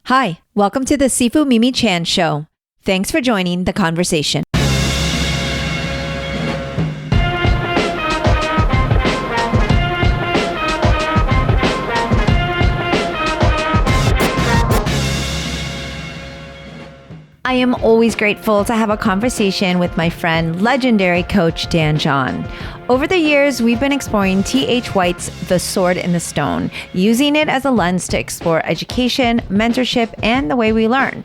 Hi, welcome to the Sifu Mimi Chan Show. Thanks for joining the conversation. I am always grateful to have a conversation with my friend, legendary coach Dan John. Over the years, we've been exploring T.H. White's The Sword in the Stone, using it as a lens to explore education, mentorship, and the way we learn.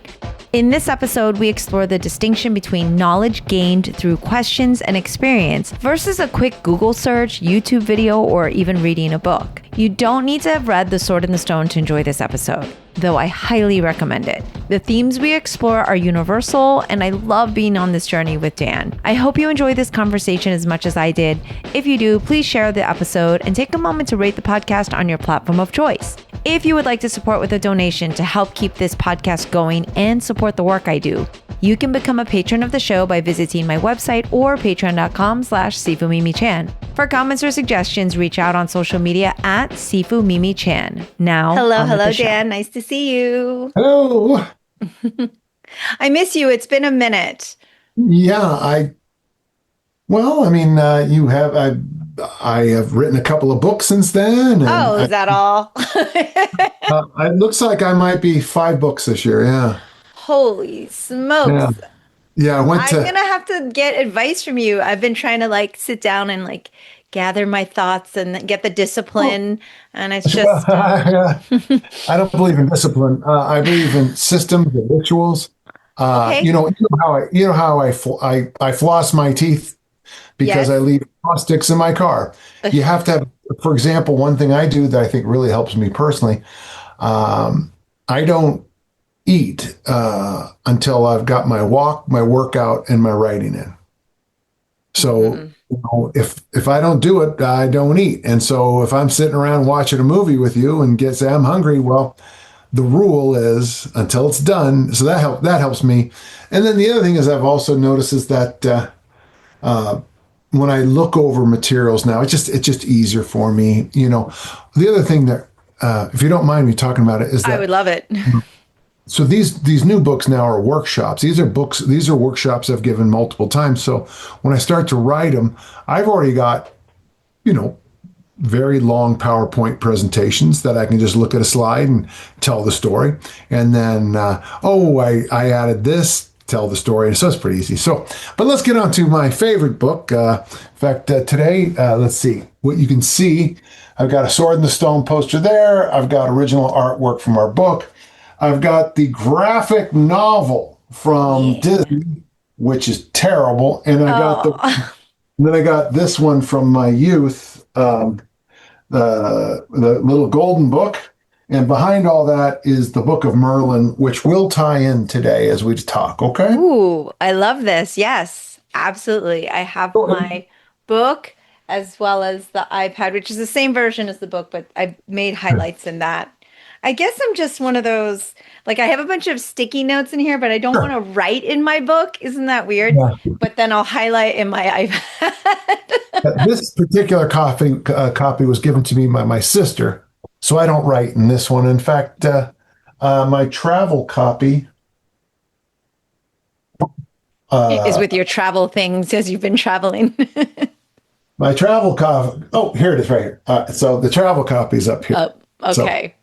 In this episode, we explore the distinction between knowledge gained through questions and experience versus a quick Google search, YouTube video, or even reading a book. You don't need to have read The Sword in the Stone to enjoy this episode, though I highly recommend it. The themes we explore are universal, and I love being on this journey with Dan. I hope you enjoy this conversation as much as I did. If you do, please share the episode and take a moment to rate the podcast on your platform of choice. If you would like to support with a donation to help keep this podcast going and support the work I do, you can become a patron of the show by visiting my website or patreon.com/SifuMimiChan. For comments or suggestions, reach out on social media at SifuMimiChan. Now, Hello, Dan. Nice to see you. Hello. I miss you. It's been a minute. Yeah, I have written a couple of books since then. And is that all? it looks like I might be 5 books this year. Yeah. Holy smokes. Yeah. I'm going to have to get advice from you. I've been trying to sit down and gather my thoughts and get the discipline. And it's just, I don't believe in discipline. I believe in systems and rituals. Okay. You know how I floss my teeth because I leave floss sticks in my car. You have to have, for example, one thing I do that I think really helps me personally. I don't eat until I've got my walk, my workout, and my writing in. So if I don't do it, I don't eat. And so if I'm sitting around watching a movie with you and say I'm hungry, well, the rule is until it's done. So that helps me. And then the other thing is I've also noticed is that when I look over materials now, it's just easier for me. The other thing that, if you don't mind me talking about it, is that I would love it. So these new books now are workshops. These are workshops I've given multiple times. So when I start to write them, I've already got, very long PowerPoint presentations that I can just look at a slide and tell the story. And then, I added this, tell the story. And so it's pretty easy. So, but let's get on to my favorite book. In fact, today, let's see what you can see. I've got a Sword in the Stone poster there. I've got original artwork from our book. I've got the graphic novel from Disney, which is terrible. And then I got this one from my youth, the little golden book. And behind all that is the Book of Merlin, which will tie in today as we talk. Okay. Ooh, I love this. Yes, absolutely. I have my book as well as the iPad, which is the same version as the book, but I made highlights in that. I guess I'm just one of those, I have a bunch of sticky notes in here, but I don't want to write in my book. Isn't that weird? Yeah. But then I'll highlight in my iPad. This particular copy was given to me by my sister, so I don't write in this one. In fact, my travel copy is with your travel things as you've been traveling. My travel copy. Oh, here it is right here. So the travel copy is up here. Okay.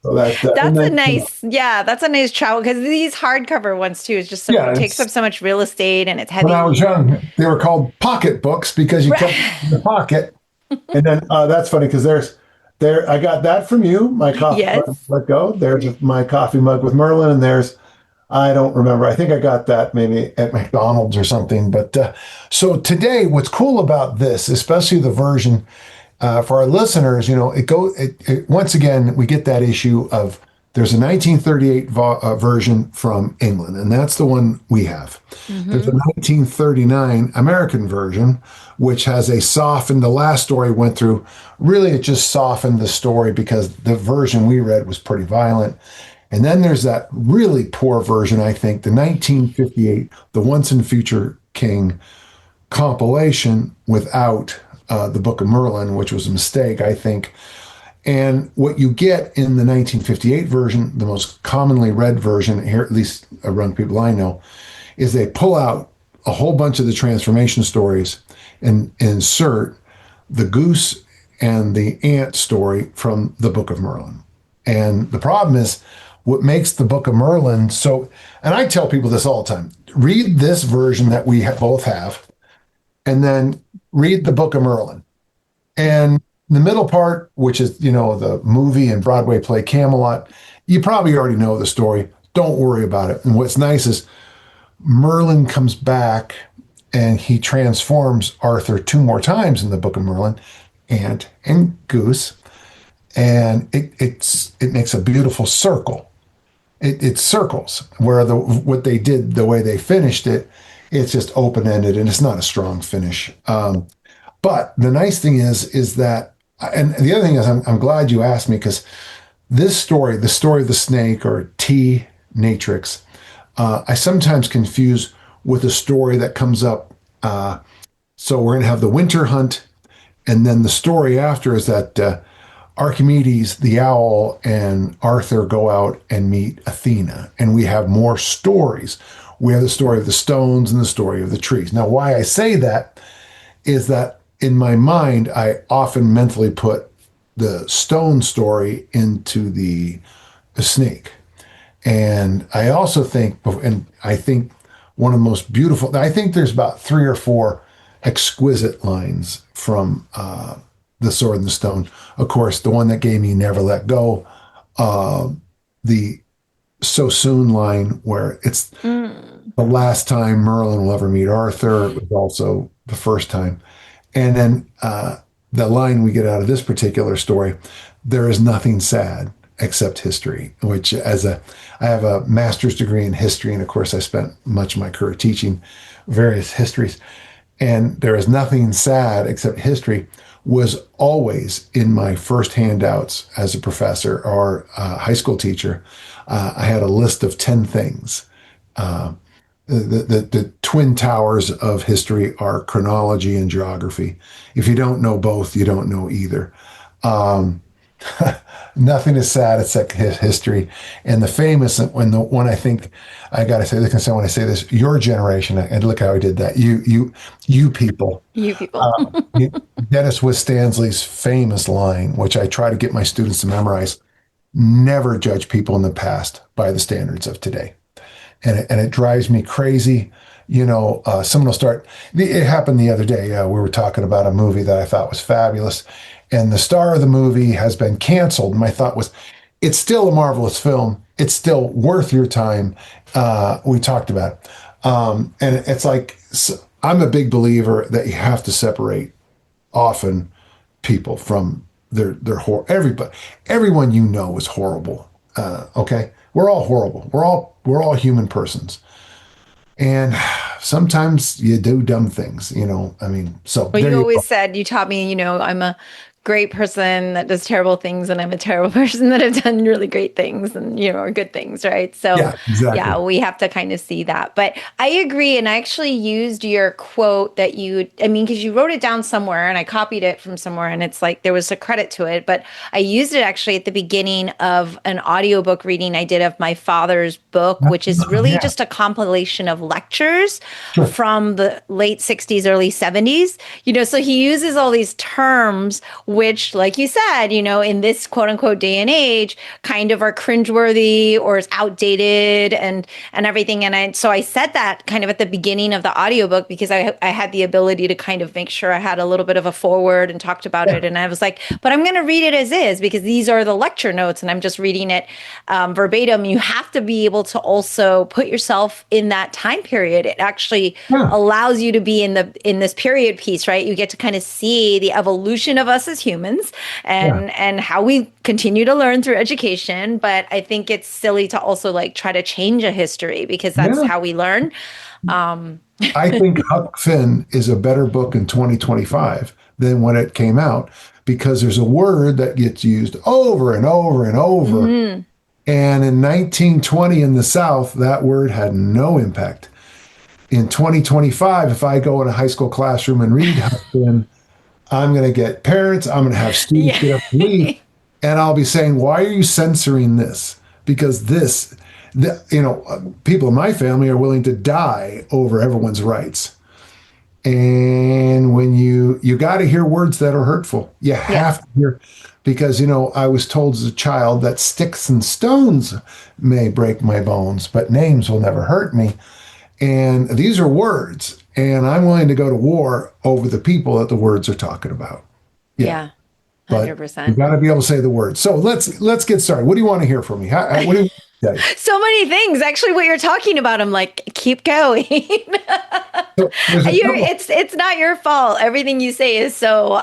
So that's a nice travel, because these hardcover ones too is just it takes up so much real estate and it's heavy. When I was young, they were called pocket books because you kept them in the pocket. And then that's funny because I got that from you, my coffee mug. Let go. There's my coffee mug with Merlin, and I don't remember. I think I got that maybe at McDonald's or something. But so today, what's cool about this, especially the version. For our listeners, once again, we get that issue of there's a 1938 version from England, and that's the one we have. Mm-hmm. There's a 1939 American version, which has the last story went through. Really, it just softened the story because the version we read was pretty violent. And then there's that really poor version, I think, the 1958, the Once and Future King compilation without the Book of Merlin, which was a mistake, I think. And what you get in the 1958 version, the most commonly read version here, at least around people I know, is they pull out a whole bunch of the transformation stories and insert the goose and the ant story from the Book of Merlin. And the problem is, what makes the Book of Merlin so, and I tell people this all the time, read this version that we both have, and then read the Book of Merlin. And the middle part, which is, the movie and Broadway play Camelot, you probably already know the story. Don't worry about it. And what's nice is Merlin comes back and he transforms Arthur 2 more times in the Book of Merlin, ant and goose. And it makes a beautiful circle. It circles where what they did, the way they finished it, it's just open-ended and it's not a strong finish. But the nice thing is that, and the other thing is, I'm glad you asked me, because this story, the story of the snake, or T. Natrix, I sometimes confuse with a story that comes up. So we're going to have the winter hunt, and then the story after is that Archimedes, the owl, and Arthur go out and meet Athena, and we have more stories. We have the story of the stones and the story of the trees. Now, why I say that is that in my mind, I often mentally put the stone story into the snake. And I also think, and I think one of the most beautiful, I think there's about 3 or 4 exquisite lines from The Sword and the Stone. Of course, the one that gave me Never Let Go, the So Soon line, where it's the last time Merlin will ever meet Arthur. It was also the first time. And then the line we get out of this particular story, there is nothing sad except history, which I have a master's degree in history. And of course, I spent much of my career teaching various histories. And there is nothing sad except history was always in my first handouts as a professor or a high school teacher. I had a list of 10 things. The twin towers of history are chronology and geography. If you don't know both, you don't know either. Nothing is sad except history. And the famous, when the one I think I got to say, when I say this, your generation, and look how I did that. You people. You people. Dennis Stanley's famous line, which I try to get my students to memorize: never judge people in the past by the standards of today. And it drives me crazy. Someone will start. It happened the other day. We were talking about a movie that I thought was fabulous, and the star of the movie has been canceled. And my thought was, it's still a marvelous film. It's still worth your time. We talked about it. And it's like, I'm a big believer that you have to separate often people from their horror. Everyone is horrible. Okay. We're all horrible. We're all human persons. And sometimes you do dumb things, so. Well, you always said, you taught me, I'm a great person that does terrible things, and I'm a terrible person that have done really great things and, or good things, right? So yeah, exactly. Yeah, we have to kind of see that. But I agree. And I actually used your quote that because you wrote it down somewhere and I copied it from somewhere, and it's like there was a credit to it, but I used it actually at the beginning of an audiobook reading I did of my father's book, which is really just a compilation of lectures from the late 60s, early 70s. So he uses all these terms which, like you said, in this quote unquote day and age, kind of are cringeworthy or is outdated and everything. And so I said that kind of at the beginning of the audiobook because I had the ability to kind of make sure I had a little bit of a foreword and talked about it. And I was like, but I'm going to read it as is because these are the lecture notes and I'm just reading it verbatim. You have to be able to also put yourself in that time period. It actually allows you to be in this period piece, right? You get to kind of see the evolution of us as humans and how we continue to learn through education. But I think it's silly to also try to change a history because that's how we learn. I think Huck Finn is a better book in 2025 than when it came out because there's a word that gets used over and over and over. Mm-hmm. And in 1920 in the South, that word had no impact. In 2025, if I go in a high school classroom and read Huck Finn, I'm going to get parents, I'm going to have students get up and leave And I'll be saying, why are you censoring this? Because people in my family are willing to die over everyone's rights. And when you got to hear words that are hurtful, you have to hear, because, I was told as a child that sticks and stones may break my bones, but names will never hurt me. And these are words, and I'm willing to go to war over the people that the words are talking about. Yeah. 100%. But you got to be able to say the words. So let's get started. What do you want to hear from me? What do you So many things. Actually, what you're talking about, I'm like, keep going. It's not your fault. Everything you say is so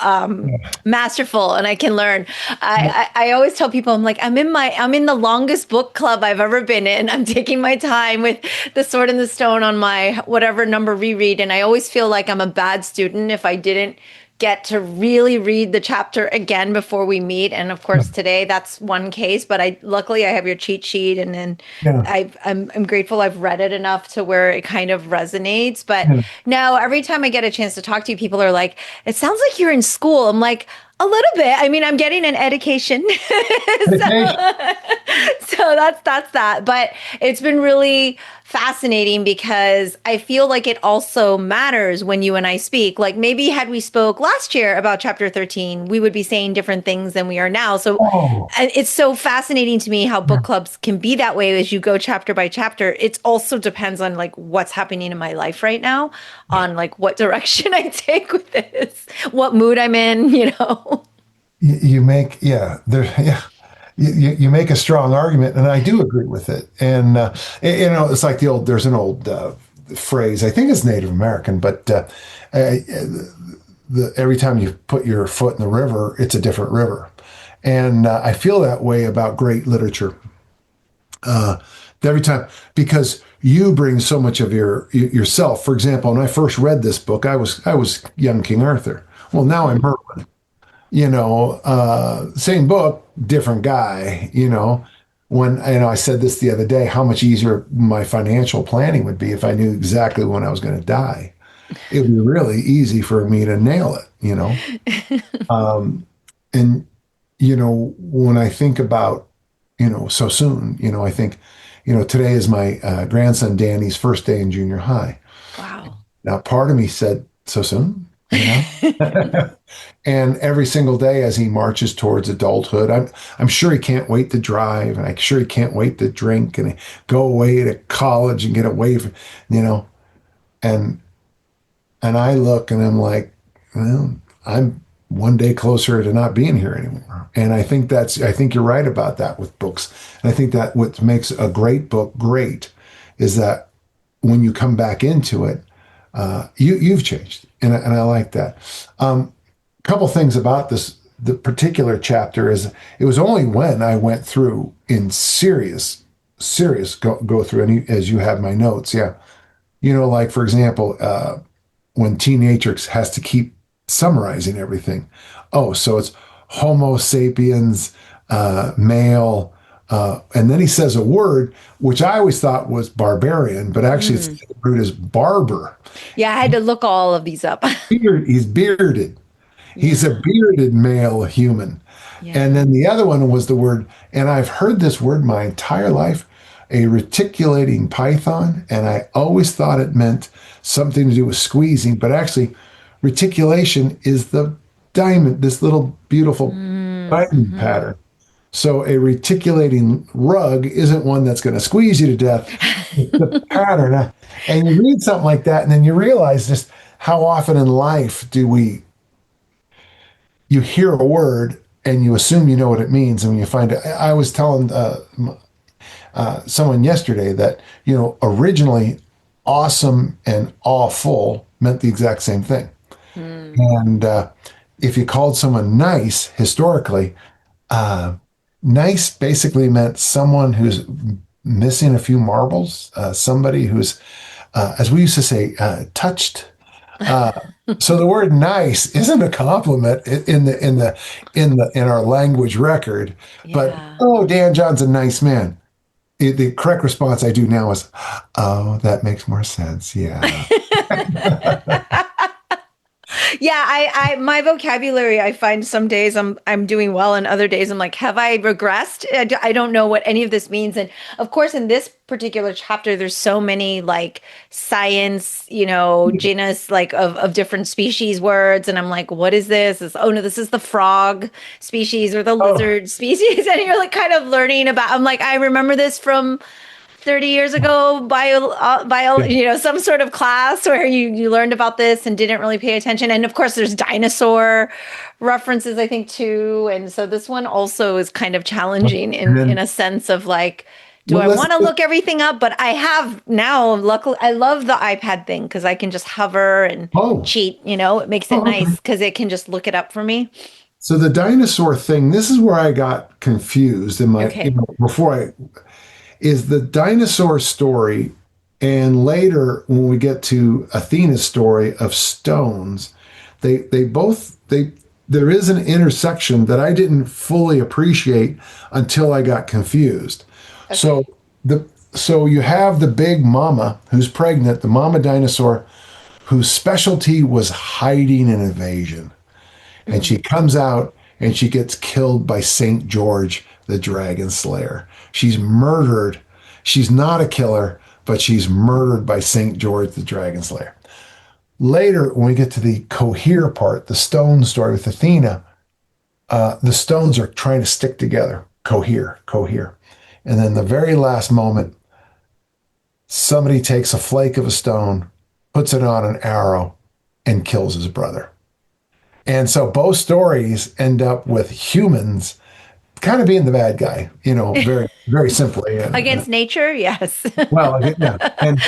masterful, and I can learn. I always tell people, I'm like, I'm in the longest book club I've ever been in. I'm taking my time with The Sword and the Stone on my whatever number reread, and I always feel like I'm a bad student if I didn't get to really read the chapter again before we meet. And of course, today that's one case, but luckily I have your cheat sheet, and then I'm grateful I've read it enough to where it kind of resonates. But now every time I get a chance to talk to you, people are like, it sounds like you're in school. I'm like, a little bit. I mean, I'm getting an education. so that's that. But it's been really fascinating because I feel like it also matters when you and I speak. Like maybe had we spoke last year about chapter 13, we would be saying different things than we are now. So it's so fascinating to me how book clubs can be that way as you go chapter by chapter. It also depends on like what's happening in my life right now, on like what direction I take with this, what mood I'm in, You make you make a strong argument, and I do agree with it. And it's like there's an old phrase, I think it's Native American, but every time you put your foot in the river, it's a different river. And I feel that way about great literature. Every time, because you bring so much of yourself. For example, when I first read this book, I was young King Arthur. Well, now I'm Merlin. Same book, different guy. When I said this the other day, how much easier my financial planning would be if I knew exactly when I was going to die. It would be really easy for me to nail it. And when I think about so soon, I think today is my grandson Danny's first day in junior high. Wow. Now, part of me said, so soon? And every single day as he marches towards adulthood, I'm sure he can't wait to drive, and I'm sure he can't wait to drink and go away to college and get away from, and I look and I'm like, well, I'm one day closer to not being here anymore. And I think you're right about that with books. And I think that what makes a great book great is that when you come back into it, you've changed. And I like that. Couple things about the particular chapter is it was only when I went through in serious go through, and as you have my notes. Yeah. Like for example, when Teenatrix has to keep summarizing everything. Oh, so it's Homo sapiens, male, and then he says a word which I always thought was barbarian, but actually it's the root is barber. Yeah, I had to look all of these up. He's bearded. He's a bearded male human. Yeah. And then the other one was the word, and I've heard this word my entire life, a reticulating python, and I always thought it meant something to do with squeezing, but actually reticulation is the diamond, this little beautiful diamond pattern. So a reticulating rug isn't one that's going to squeeze you to death. It's the pattern. And you read something like that, and then you realize just how often in life you hear a word and you assume you know what it means. And when you find it, I was telling someone yesterday that, originally awesome and awful meant the exact same thing. And if you called someone nice, historically, nice basically meant someone who's missing a few marbles, somebody who's, as we used to say, touched. So the word nice isn't a compliment in our language record, but Dan John's a nice man. The correct response I do now is, oh, that makes more sense. Yeah. Yeah, I my vocabulary, I find some days I'm doing well, and other days I'm like, have I regressed? I don't know what any of this means. And of course, in this particular chapter, there's so many like science, genus like of different species words, and I'm like, what is this? Oh no, this is the frog species or the Oh, lizard species, and you're like kind of learning about. I'm like, I remember this from 30 years ago, yeah. some sort of class where you learned about this and didn't really pay attention. And of course, there's dinosaur references, I think, too. And so this one also is kind of challenging And in then, a sense of like, do well, I want to let's look everything up? But I have now, luckily, I love the iPad thing because I can just hover and oh, cheat, it makes it okay. nice because it can just look it up for me. So the dinosaur thing, this is where I got confused in my, Okay. before is the dinosaur story. And later, when we get to Athena's story of stones, they both, there is an intersection that I didn't fully appreciate until I got confused. So Okay. so you have the big mama who's pregnant, the mama dinosaur, whose specialty was hiding and evasion. And Mm. she comes out and she gets killed by Saint George, the Dragon Slayer. She's murdered. She's not a killer, but she's murdered by Saint George, the Dragon Slayer. Later, when we get to the cohere part, the stone story with Athena, the stones are trying to stick together, cohere. And then the very last moment, somebody takes a flake of a stone, puts it on an arrow, and kills his brother. And so both stories end up with humans kind of being the bad guy, very, very simply. Against nature, yes. Well, yeah. And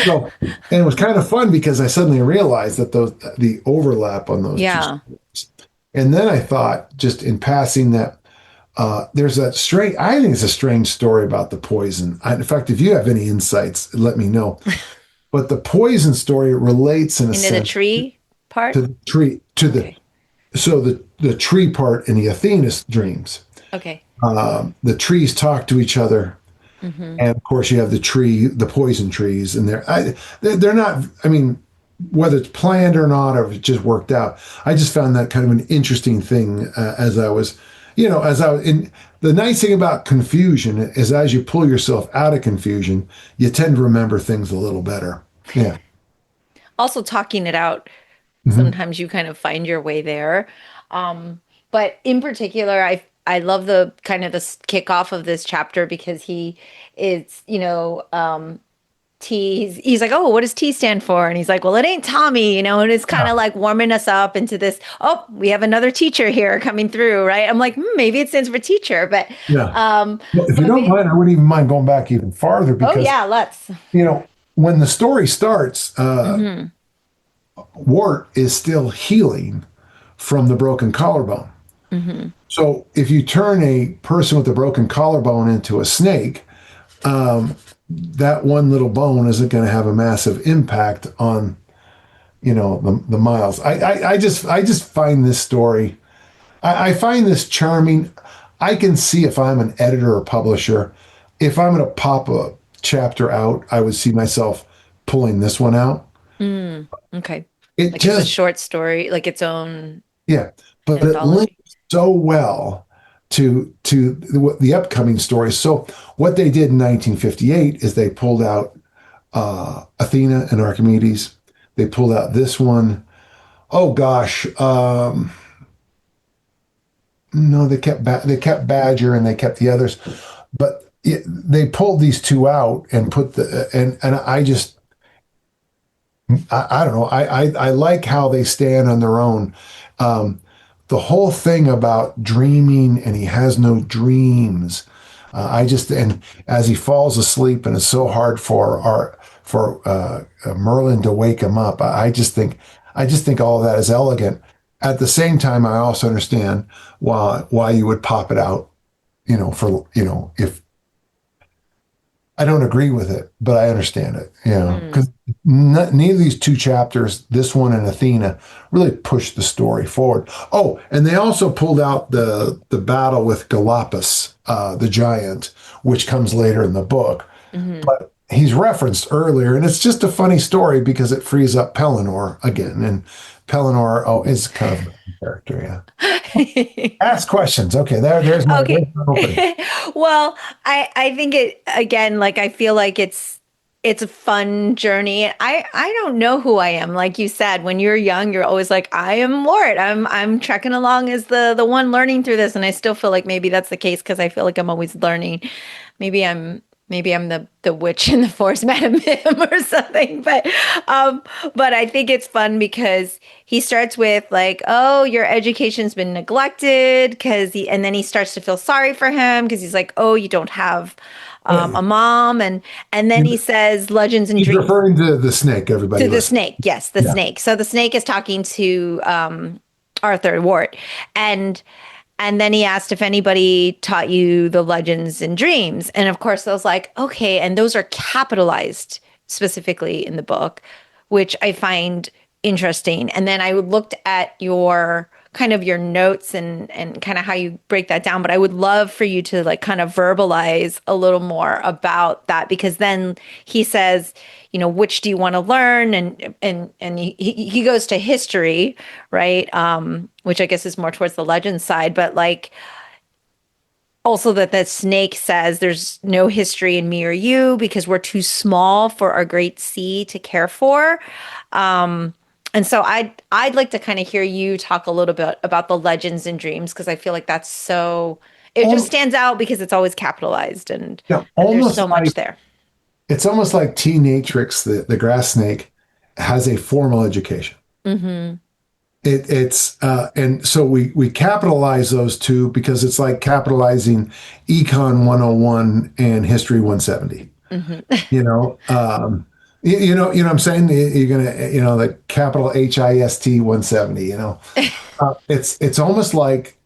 it was kind of fun because I suddenly realized that the overlap on those two Yeah. stories. And then I thought, just in passing, that there's that strange, I think it's a strange story about the poison. In fact, if you have any insights, let me know. But the poison story relates in a Into the sense tree part? to the tree, Okay. so the tree part in the Athena's dreams. Okay. The trees talk to each other, Hmm. and of course you have the poison trees, and they're not. I mean, whether it's planned or not, or if it just worked out. I just found that kind of an interesting thing as I was, as I was in. The nice thing about confusion is as you pull yourself out of confusion, you tend to remember things a little better. Yeah. Also, talking it out, Hmm. sometimes you kind of find your way there. But in particular, I love the kind of the kickoff of this chapter because he is, T. He's like, oh, what does T stand for? And he's like, well, it ain't Tommy, and it's kind Yeah. of like warming us up into this. Oh, we have another teacher here coming through, right? I'm like, maybe it stands for teacher, but Yeah. um, Well, if you but don't mind, I wouldn't even mind going back even farther oh because yeah, let's. when the story starts, Hmm. Wart is still healing from the broken collarbone. Hmm. So if you turn a person with a broken collarbone into a snake, that one little bone isn't going to have a massive impact on the miles. I just find this story. I find this charming. I can see if I'm an editor or publisher, if I'm going to pop a chapter out, I would see myself pulling this one out. Mm, okay. It Like it's a just short story, like its own Yeah, but it anthology. links so well to the upcoming stories. So what they did in 1958 is they pulled out Athena and Archimedes. They pulled out this one. Oh gosh, no, they kept Badger and they kept the others, but they pulled these two out and put and I don't know. I like how they stand on their own. Um, the whole thing about dreaming and he has no dreams. And as he falls asleep and it's so hard for Merlin to wake him up. I just think all of that is elegant. At the same time, I also understand why you would pop it out. If I don't agree with it, but I understand it. Mm, Because neither of these two chapters, this one and Athena, really pushed the story forward. Oh, and they also pulled out the battle with Galapus, the giant, which comes later in the book. hmm. But he's referenced earlier, and it's just a funny story because it frees up Pelennor again. And Pellinor, is kind of a character, yeah. Ask questions. Okay, there's my Okay. opening. Well, I think it again, like I feel like it's a fun journey. I don't know who I am. Like you said, when you're young, you're always like, I am Mort. I'm trekking along as the one learning through this. And I still feel like maybe that's the case because I feel like I'm always learning. Maybe I'm the witch in the forest, Madam Mim or something. But I think it's fun because he starts with like, oh, your education's been neglected and then he starts to feel sorry for him because he's like, oh, you don't have a mom, and then he says legends and He's dreams referring to the snake, everybody. to the snake. Yes, the snake. So the snake is talking to Arthur Wart, and then he asked if anybody taught you the legends and dreams, and of course I was like, okay, and those are capitalized specifically in the book, which I find interesting. And then I looked at your kind of your notes and kind of how you break that down, but I would love for you to like kind of verbalize a little more about that, because then he says, which do you want to learn, and he goes to history, right, which I guess is more towards the legend side, but like also that the snake says there's no history in me or you because we're too small for our great sea to care for. And so I'd like to kind of hear you talk a little bit about the legends and dreams, because I feel like that's it just stands out because it's always capitalized and there's so much there. It's almost like T. natrix, the grass snake, has a formal education. Mm-hmm. And so we capitalize those two because it's like capitalizing Econ 101 and History 170. Mm-hmm. You know what I'm saying? You're gonna, like capital HIST 170. It's almost like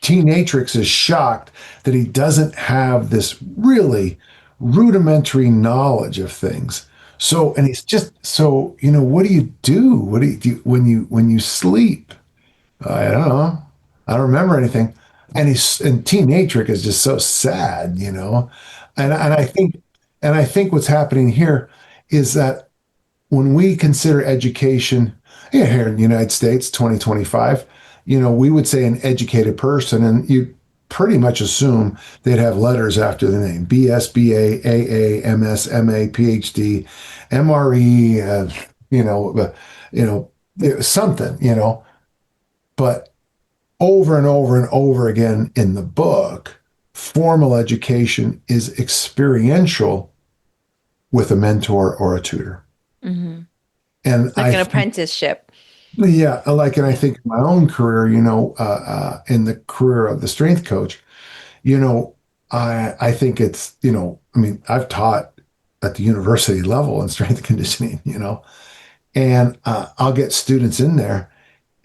T. natrix is shocked that he doesn't have this really rudimentary knowledge of things. So, and he's just so, what do you do? What do you do when you sleep? I don't know. I don't remember anything. And T. natrix is just so sad, And I think what's happening here is that when we consider education, here in the United States, 2025, we would say an educated person, and you pretty much assume they'd have letters after the name: BS, BA, AA, MS, MA, PhD, MRE, something, But over and over and over again in the book, formal education is experiential with a mentor or a tutor. Mm-hmm. And like an apprenticeship. Yeah, and I think in my own career, in the career of the strength coach, I think it's, I've taught at the university level in strength and conditioning, and I'll get students in there,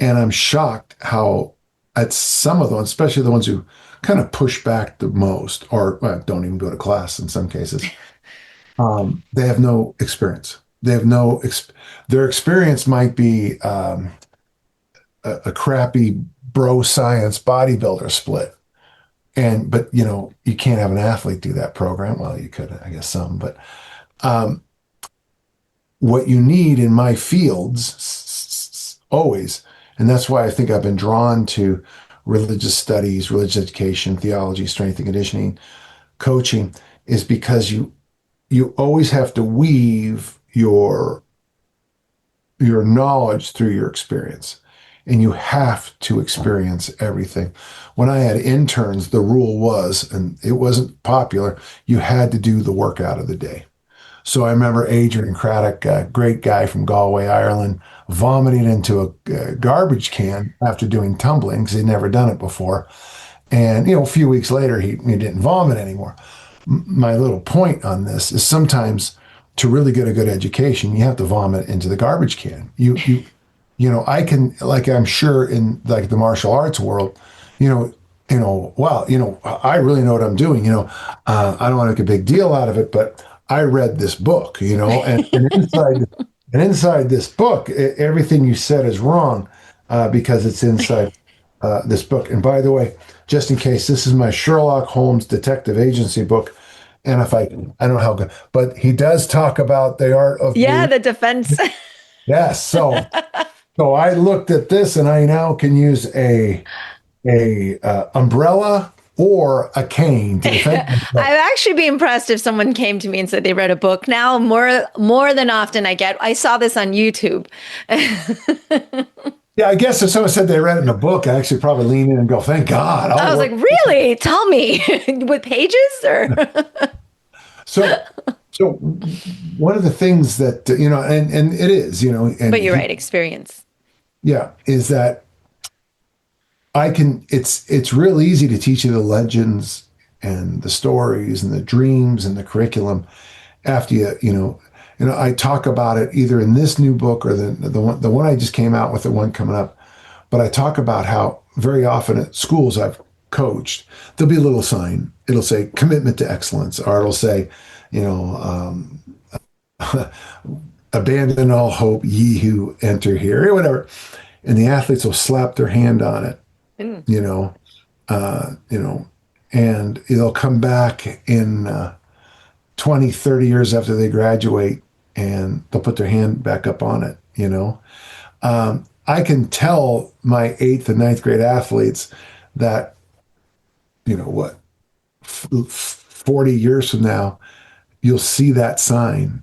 and I'm shocked how at some of them, especially the ones who kind of push back the most, or don't even go to class in some cases, they have no experience. They have their experience might be a crappy bro science bodybuilder split. But you can't have an athlete do that program. Well, you could, I guess some, but what you need in my fields always, and that's why I think I've been drawn to religious studies, religious education, theology, strength and conditioning, coaching, is because you always have to weave your knowledge through your experience, and you have to experience everything. When I had interns, the rule was, and it wasn't popular, you had to do the workout of the day. So I remember Adrian Craddock, a great guy from Galway, Ireland, vomiting into a garbage can after doing tumbling because he'd never done it before. And, a few weeks later, he didn't vomit anymore. My little point on this is sometimes to really get a good education, you have to vomit into the garbage can. I can, like, I'm sure in like the martial arts world, I really know what I'm doing. I don't want to make a big deal out of it, but I read this book, and inside this book, everything you said is wrong because it's inside this book. And by the way, just in case, this is my Sherlock Holmes detective agency book. And I don't know how good, but he does talk about the art of the defense. Yes. So So I looked at this, and I now can use a umbrella or a cane to defend myself. I'd actually be impressed if someone came to me and said they read a book. Now, more than often, I saw this on YouTube. Yeah, I guess if someone said they read it in a book, I actually probably lean in and go, "Thank God." I was like, "Really? Tell me with pages or?" So one of the things that and it is, and But you're right, experience. yeah, is that it's real easy to teach you the legends and the stories and the dreams and the curriculum after I talk about it either in this new book or the one I just came out with, the one coming up. But I talk about how very often at schools I've coached, there'll be a little sign. It'll say commitment to excellence, or it'll say, abandon all hope, ye who enter here, or whatever. And the athletes will slap their hand on it, you know, and it'll come back in 20, 30 years after they graduate, and they'll put their hand back up on it. I can tell my 8th and 9th grade athletes that, 40 years from now, you'll see that sign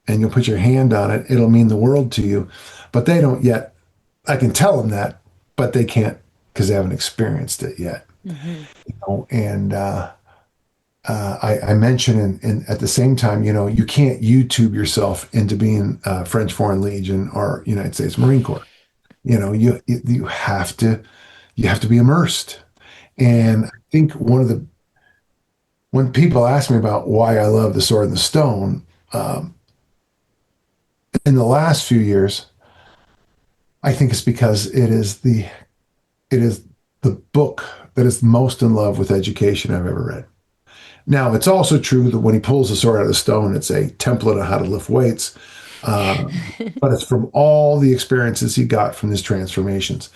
and you'll put your hand on it. It'll mean the world to you, but they don't yet. I can tell them that, but they can't because they haven't experienced it yet. And I mentioned at the same time, you can't YouTube yourself into being French Foreign Legion or United States Marine Corps. You have to be immersed. And I think when people ask me about why I love The Sword and the Stone, in the last few years, I think it's because it is the book that is most in love with education I've ever read. Now, it's also true that when he pulls the sword out of the stone, it's a template on how to lift weights. But it's from all the experiences he got from his transformations.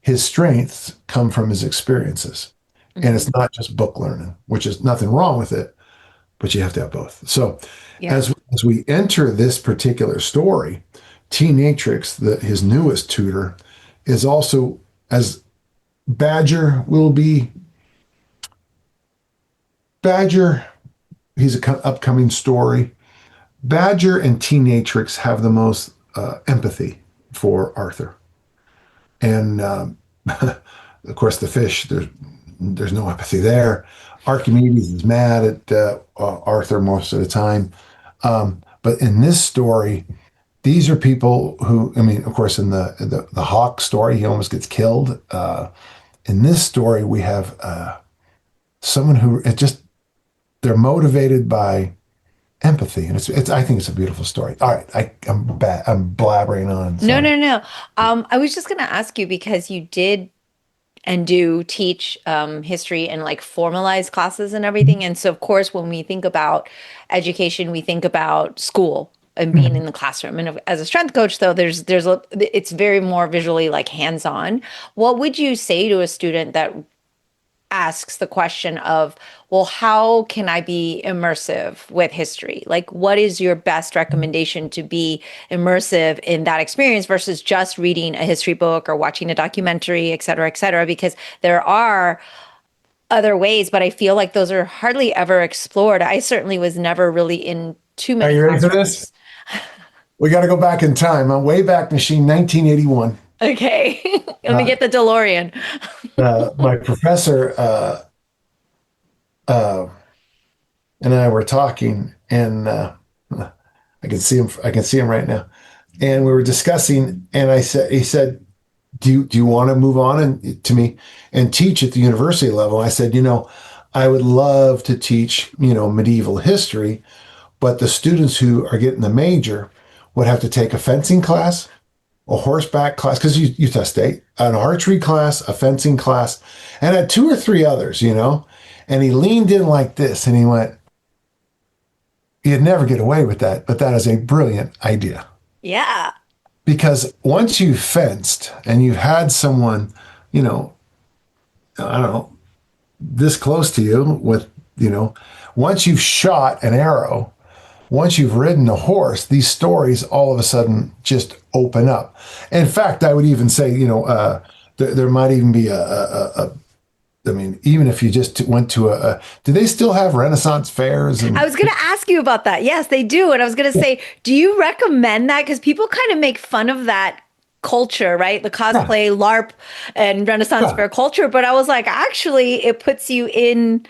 His strengths come from his experiences. And it's not just book learning, which is nothing wrong with it, but you have to have both. So as we enter this particular story, T. Natrix, his newest tutor, is also, as Badger will be, he's an upcoming story. Badger and T. Natrix have the most empathy for Arthur. And of course, the fish, there's no empathy there. Archimedes is mad at Arthur most of the time. But in this story, these are people who, of course, in the Hawk story, he almost gets killed. In this story, we have someone who they're motivated by empathy, and I think it's a beautiful story. All right, I'm blabbering on. Sorry. No. I was just going to ask you because you did and do teach history in like formalized classes and everything, and so of course when we think about education, we think about school and being in the classroom. And as a strength coach, though, it's very more visually like hands-on. What would you say to a student that asks the question of, well, how can I be immersive with history? Like, what is your best recommendation to be immersive in that experience versus just reading a history book or watching a documentary, et cetera, et cetera? Because there are other ways, but I feel like those are hardly ever explored. I certainly was never really in too many. Are you ready for this? We got to go back in time. On Wayback Machine, 1981. Okay. Let me get the DeLorean. My professor and I were talking, and I can see him right now. And we were discussing, and he said, do you want to move on to me and teach at the university level? I said, I would love to teach, medieval history, but the students who are getting the major would have to take a fencing class, a horseback class, because Utah State, an archery class, a fencing class, and had 2 or 3 others, And he leaned in like this and he went, you'd never get away with that, but that is a brilliant idea. Yeah. Because once you've fenced and you've had someone, I don't know, this close to you with, once you've shot an arrow, once you've ridden a horse, these stories all of a sudden just open up. In fact, I would even say, there might even be I mean, even if you just went to do they still have Renaissance fairs? I was going to ask you about that. Yes, they do. And I was going to say, do you recommend that? Because people kind of make fun of that culture, right? The cosplay, LARP, and Renaissance fair culture. But I was like, actually, it puts you in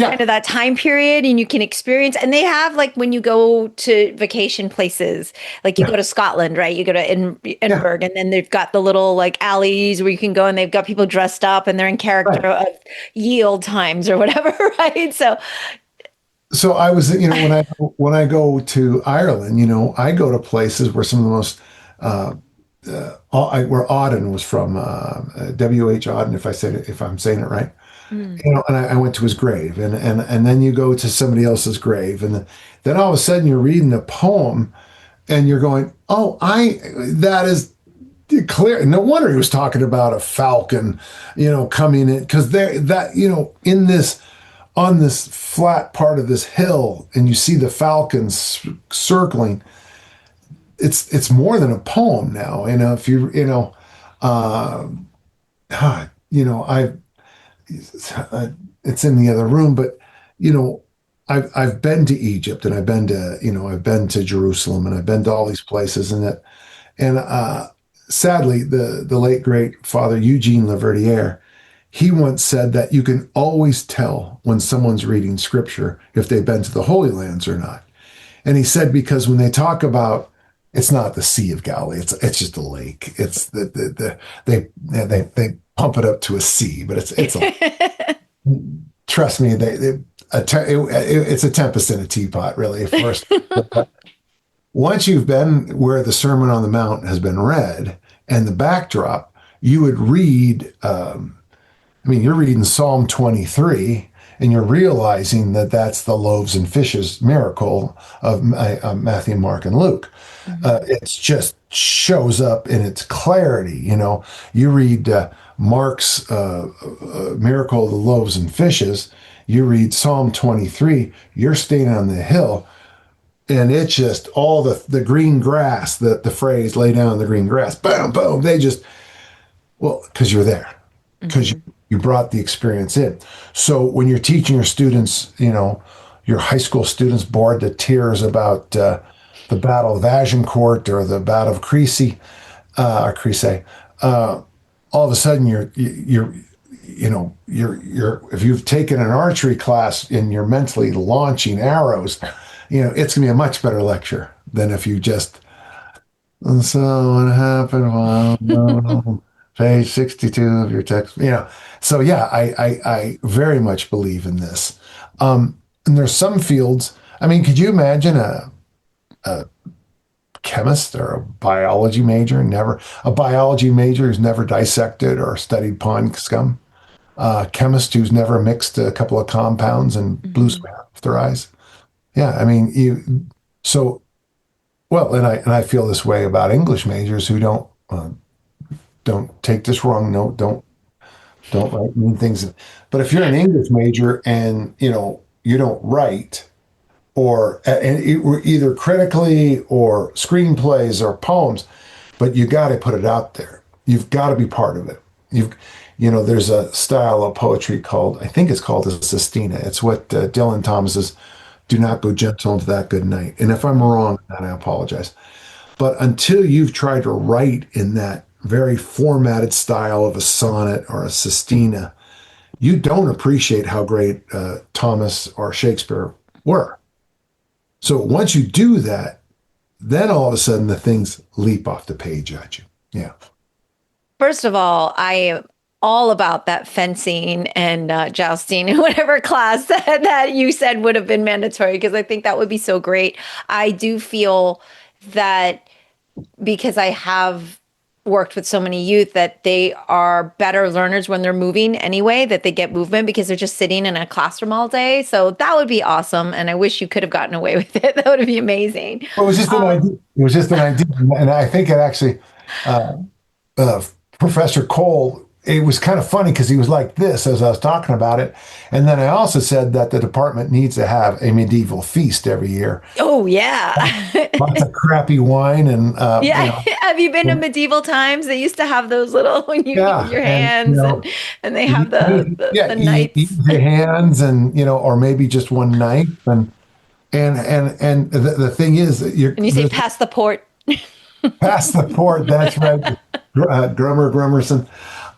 kind of that time period and you can experience. And they have, like, when you go to vacation places, like you go to Scotland, right? You go to Edinburgh, and then they've got the little like alleys where you can go and they've got people dressed up and they're in character of ye old times or whatever, right? So I was, when I go to Ireland, I go to places where some of the most where Auden was from, W.H. Auden, if I'm saying it right. And I went to his grave, and then you go to somebody else's grave, and then all of a sudden you're reading a poem, and you're going, "Oh, that is clear." No wonder he was talking about a falcon, coming in, because in this on this flat part of this hill, and you see the falcons circling. It's more than a poem now, if I. It's in the other room, but I've been to Egypt, and I've been to Jerusalem, and I've been to all these places, and sadly, the late great Father Eugene Laverdiere, he once said that you can always tell when someone's reading scripture if they've been to the Holy Lands or not. And he said, because when they talk about, it's not the Sea of Galilee, it's just a lake. It's they pump it up to a sea, but it's a, trust me, it's a tempest in a teapot, really. First, once you've been where the Sermon on the Mount has been read and the backdrop, you would read. You're reading Psalm 23, and you're realizing that that's the loaves and fishes miracle of Matthew, Mark, and Luke. It just shows up in its clarity. You read Mark's miracle of the loaves and fishes. You read Psalm 23. You're standing on the hill, and it's just all the green grass. The phrase "lay down in the green grass," boom, boom. Because you're there, because you brought the experience in. So when you're teaching your students, your high school students bored to tears about the Battle of Agincourt or the Battle of Crécy, all of a sudden you're if you've taken an archery class and you're mentally launching arrows, it's gonna be a much better lecture than if you just. And so what happened? Well, page 62 of your text. So yeah, I very much believe in this. And there's some fields. Could you imagine a chemist or a biology major who's never dissected or studied pond scum? A chemist who's never mixed a couple of compounds and blew some hair off their eyes? Yeah, and I feel this way about English majors who don't take this wrong. No, don't write mean things. But if you're an English major and you don't write, or either critically or screenplays or poems, but you got to put it out there. You've got to be part of it. There's a style of poetry called, I think it's called a sestina. It's what Dylan Thomas's "Do not go gentle into that good night." And if I'm wrong on that, I apologize. But until you've tried to write in that very formatted style of a sonnet or a sestina, you don't appreciate how great Thomas or Shakespeare were. So once you do that, then all of a sudden the things leap off the page at you. Yeah. First of all, I am all about that fencing and jousting and whatever class that you said would have been mandatory, because I think that would be so great. I do feel that because I have worked with so many youth that they are better learners when they're moving anyway, that they get movement because they're just sitting in a classroom all day. So that would be awesome. And I wish you could have gotten away with it. That would be amazing. Well, it was just an idea. It was just an idea. And I think it actually, Professor Cole it was kind of funny because he was like this as I was talking about it. And then I also said that the department needs to have a medieval feast every year. Oh, yeah. Lots of crappy wine and yeah. Have you been to medieval times? They used to have those little when you eat with your hands and they have the knights. Eat your hands and or maybe just one knife and the thing is that and you say pass the port. Pass the port. That's right. Grummerson.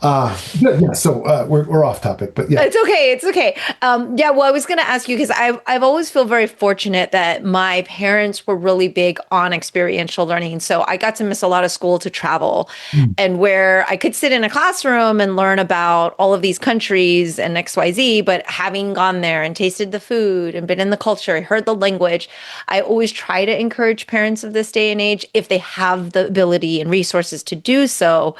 Yeah, so we're off topic, but yeah, it's okay. It's okay. Yeah, well, I was going to ask you because I've always feel very fortunate that my parents were really big on experiential learning. So I got to miss a lot of school to travel, and where I could sit in a classroom and learn about all of these countries and XYZ, but having gone there and tasted the food and been in the culture, heard the language, I always try to encourage parents of this day and age, if they have the ability and resources to do so.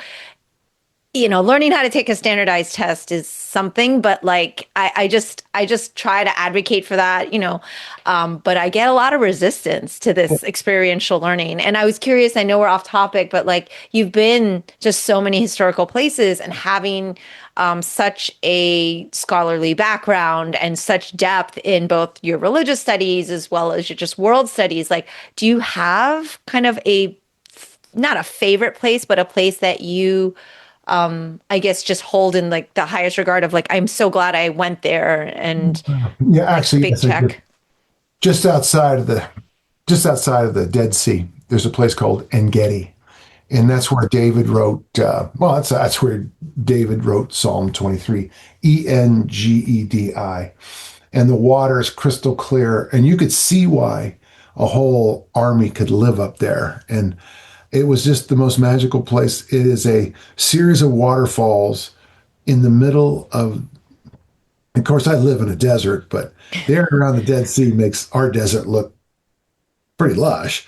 Learning how to take a standardized test is something, but like, I just try to advocate for that, but I get a lot of resistance to this experiential learning. And I was curious, I know we're off topic, but like you've been just so many historical places and having such a scholarly background and such depth in both your religious studies as well as your just world studies. Like, do you have kind of not a favorite place, but a place that you I guess just hold in like the highest regard of like, I'm so glad I went there and actually big check. Just outside of the Dead Sea, there's a place called En-Gedi. And that's where David wrote, that's where David wrote Psalm 23, Engedi. And the water is crystal clear. And you could see why a whole army could live up there. And it was just the most magical place. It is a series of waterfalls in the middle of course, I live in a desert, but the area around the Dead Sea makes our desert look pretty lush.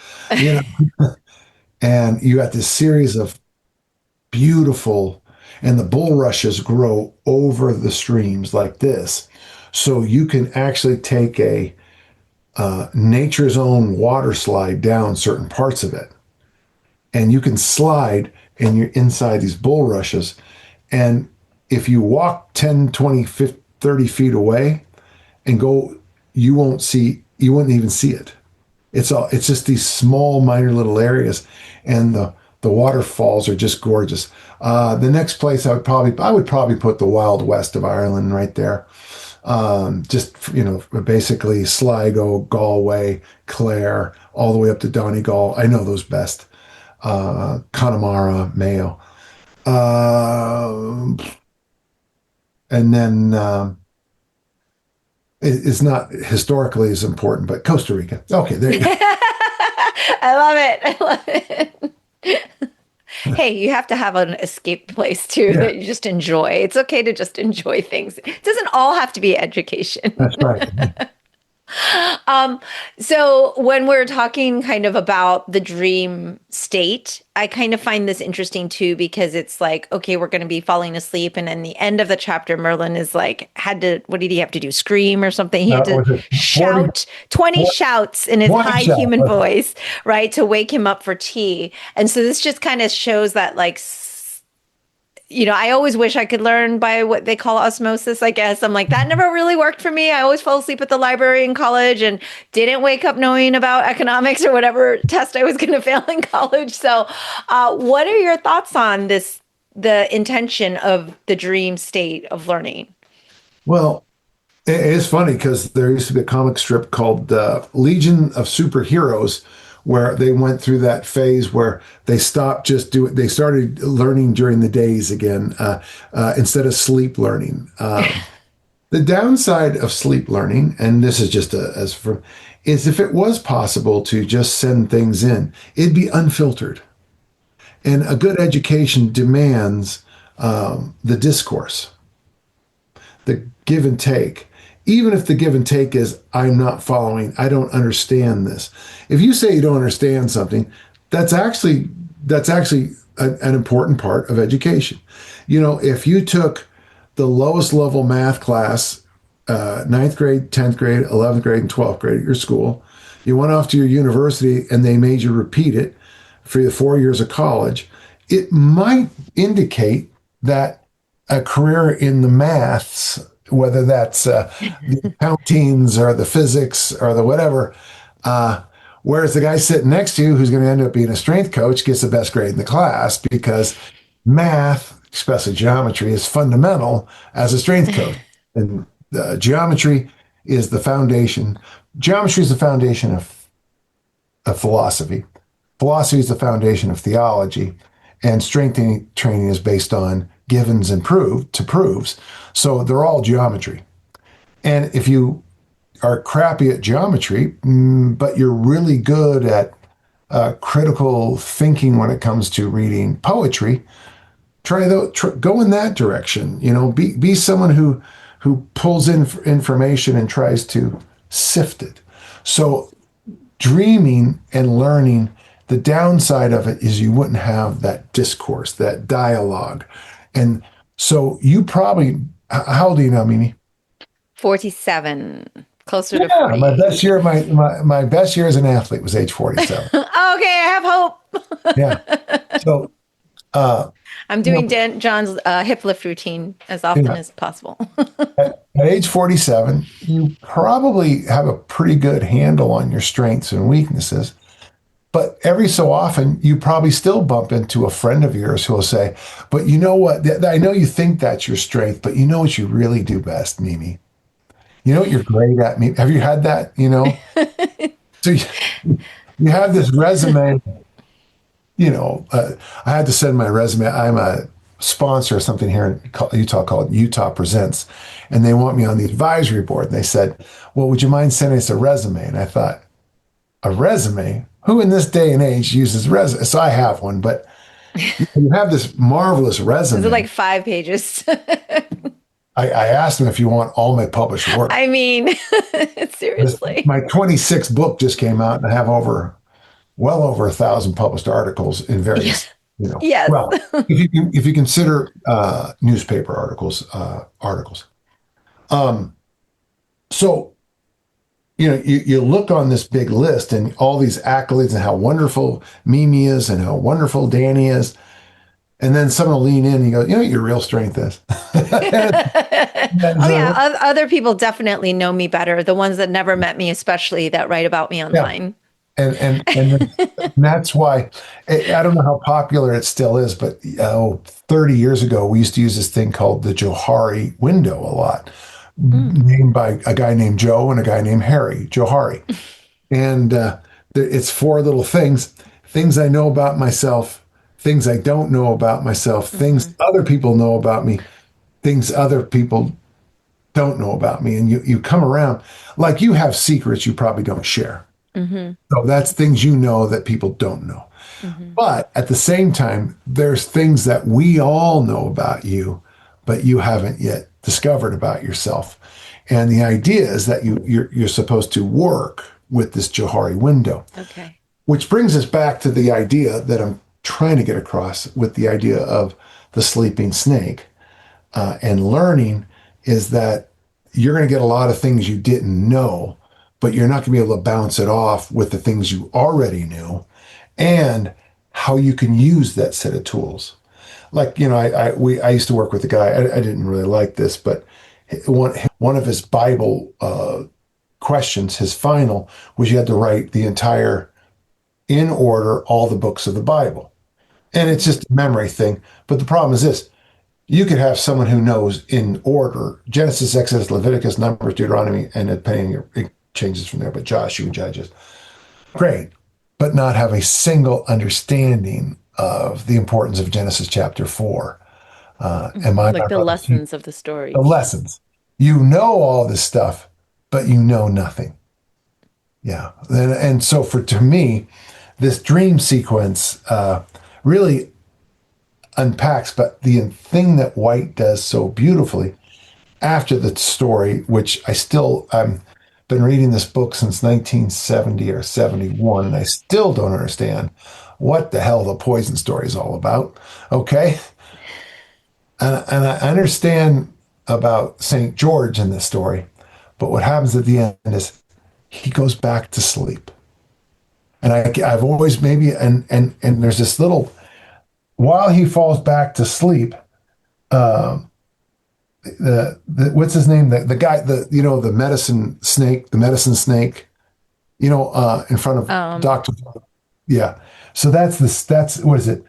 And you got this series of beautiful, and the bulrushes grow over the streams like this. So you can actually take a nature's own water slide down certain parts of it. And you can slide and you're inside these bulrushes. And if you walk 10, 20, 50, 30 feet away and go, you wouldn't even see it. It's just these small, minor little areas. And the waterfalls are just gorgeous. The next place I would probably put the Wild West of Ireland right there. Basically Sligo, Galway, Clare, all the way up to Donegal. I know those best. Connemara, Mayo. And then it's not historically as important, but Costa Rica. Okay, there you go. I love it. Hey, you have to have an escape place too that you just enjoy. It's okay to just enjoy things. It doesn't all have to be education. That's right. So when we're talking kind of about the dream state, I kind of find this interesting too, because it's like, okay, we're going to be falling asleep. And in the end of the chapter, Merlin is like, what did he have to do? Scream or something? He had to shout 20 shouts in his high human voice, right? To wake him up for tea. And so this just kind of shows that like, I always wish I could learn by what they call osmosis, I guess. I'm like, that never really worked for me. I always fell asleep at the library in college and didn't wake up knowing about economics or whatever test I was going to fail in college. So what are your thoughts on the intention of the dream state of learning? Well, it's funny because there used to be a comic strip called Legion of Superheroes, where they went through that phase where they stopped they started learning during the days again, instead of sleep learning. The downside of sleep learning, and this is just is if it was possible to just send things in, it'd be unfiltered. And a good education demands the discourse, the give and take. Even if the give and take is, I'm not following, I don't understand this. If you say you don't understand something, that's actually an important part of education. If you took the lowest level math class, 9th grade, 10th grade, 11th grade, and 12th grade at your school, you went off to your university and they made you repeat it for the 4 years of college, it might indicate that a career in the maths, whether that's the accountings or the physics or the whatever. Whereas the guy sitting next to you, who's going to end up being a strength coach, gets the best grade in the class because math, especially geometry, is fundamental as a strength coach. And geometry is the foundation. Geometry is the foundation of philosophy. Philosophy is the foundation of theology. And strength training is based on givens and proofs. So they're all geometry. And if you are crappy at geometry, but you're really good at critical thinking when it comes to reading poetry, go in that direction. Be someone who pulls in information and tries to sift it. So dreaming and learning, the downside of it is you wouldn't have that discourse, that dialogue. And so you probably, how old are you now, Mimi? 47, closer to 40. My best year, my best year as an athlete was age 47. Okay, I have hope. Yeah. So I'm doing John's hip lift routine as often as possible. at age 47, you probably have a pretty good handle on your strengths and weaknesses. But every so often, you probably still bump into a friend of yours who will say, but you know what? I know you think that's your strength, but you know what you really do best, Mimi? You know what you're great at, Mimi? Have you had that, So you have this resume, I had to send my resume. I'm a sponsor of something here in Utah called Utah Presents, and they want me on the advisory board. And they said, well, would you mind sending us a resume? And I thought, a resume? Who in this day and age uses resume? So I have one, but you have this marvelous resume. Is it like 5 pages? I asked them if you want all my published work. I mean, seriously. My 26th book just came out, and I have well over 1,000 published articles in various, Yes. Well, if you consider newspaper articles. So, you look on this big list and all these accolades and how wonderful Mimi is and how wonderful Danny is. And then someone will lean in and you go, you know what your real strength is? Other people definitely know me better. The ones that never met me, especially that write about me online. Yeah. And that's why, I don't know how popular it still is, but 30 years ago, we used to use this thing called the Johari window a lot. Named by a guy named Joe and a guy named Harry, Johari. And it's 4 little things I know about myself, things I don't know about myself, things other people know about me, things other people don't know about me. And you come around, like you have secrets you probably don't share. So that's things that people don't know. But at the same time, there's things that we all know about you, but you haven't yet discovered about yourself. And the idea is that you're supposed to work with this Johari window. Okay. Which brings us back to the idea that I'm trying to get across with the idea of the sleeping snake. And learning is that you're going to get a lot of things you didn't know, but you're not going to be able to bounce it off with the things you already knew and how you can use that set of tools. Like, I used to work with a guy, I didn't really like this, but one of his Bible questions, his final, was you had to write the entire, in order, all the books of the Bible. And it's just a memory thing. But the problem is this, you could have someone who knows in order, Genesis, Exodus, Leviticus, Numbers, Deuteronomy, and depending, it changes from there, but Joshua, Judges. Great. But not have a single understanding of the importance of Genesis chapter 4. Like the lessons of the story. The lessons. You know all this stuff, but you know nothing. Yeah. And so to me, this dream sequence really unpacks, but the thing that White does so beautifully after the story, which I've been reading this book since 1970 or 71, and I still don't understand what the hell the poison story is all about. Okay. And I understand about St. George in this story, but what happens at the end is he goes back to sleep. And I've always and there's this little, while he falls back to sleep, what's his name? The guy, the medicine snake, in front of Dr. Yeah. So that's what is it?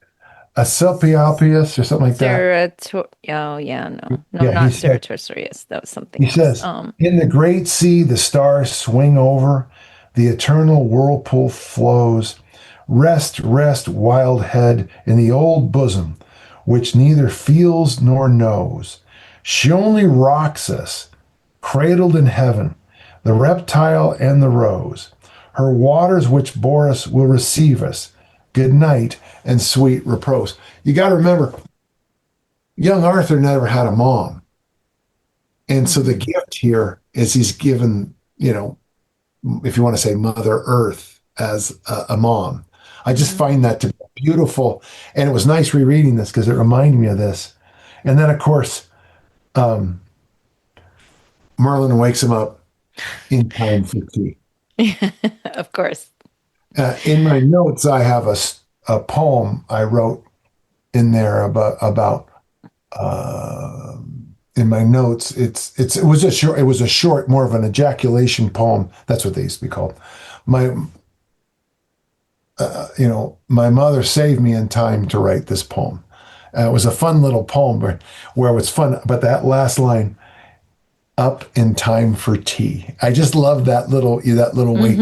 Asclepius or something like that. Oh yeah, no, Yeah, not Ceratosaurus. That was something he else. says, in the great sea, the stars swing over, the eternal whirlpool flows. Rest, rest, wild head, in the old bosom, which neither feels nor knows. She only rocks us, cradled in heaven, the reptile and the rose. Her waters which bore us will receive us. Good night and sweet repose. You got to remember, young Arthur never had a mom. And so the gift here is he's given, if you want to say Mother Earth as a mom. I just find that to be beautiful. And it was nice rereading this because it reminded me of this. And then, of course, Merlin wakes him up in time for tea. Of course. In my notes, I have a poem I wrote in there about in my notes. It was a short, more of an ejaculation poem. That's what they used to be called. My mother saved me in time to write this poem. It was a fun little poem where it was fun, but that last line, up in time for tea. I just love that little wake.